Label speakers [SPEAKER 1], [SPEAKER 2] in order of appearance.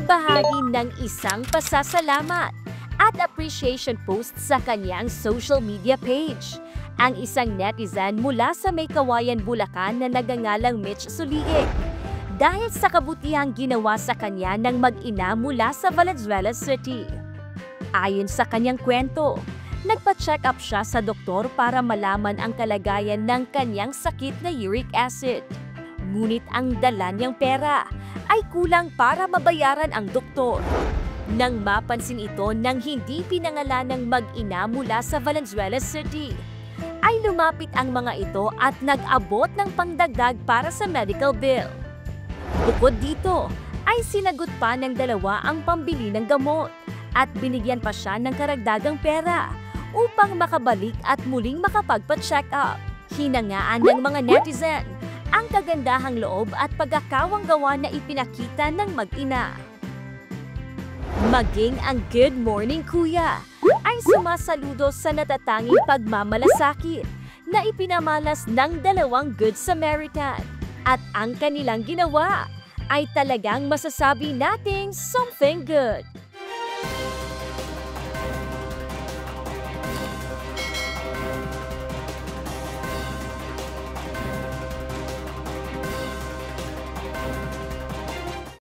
[SPEAKER 1] nagbahagi ng isang pasasalamat at appreciation post sa kanyang social media page. Ang isang netizen mula sa May Kawayan, Bulacan na nagngangalang Mitch Suliig. Dahil sa kabutihang ginawa sa kanya ng mag-ina mula sa Valenzuela City. Ayon sa kanyang kwento, nagpa-check up siya sa doktor para malaman ang kalagayan ng kanyang sakit na uric acid. Ngunit ang dala niyang pera ay kulang para mabayaran ang doktor. Nang mapansin ito ng hindi pinangalan ng mag-ina mula sa Valenzuela City, ay lumapit ang mga ito at nag-abot ng pangdagdag para sa medical bill. Bukod dito, ay sinagot pa ng dalawa ang pambili ng gamot at binigyan pa siya ng karagdagang pera upang makabalik at muling makapagpa-check up. Hinangaan ng mga netizen ang kagandahang loob at pagkakawang-gawa na ipinakita ng mag-ina. Maging ang Good Morning Kuya ay sumasaludo sa natatanging pagmamalasakit na ipinamalas ng dalawang Good Samaritan. At ang kanilang ginawa ay talagang masasabi nating something good.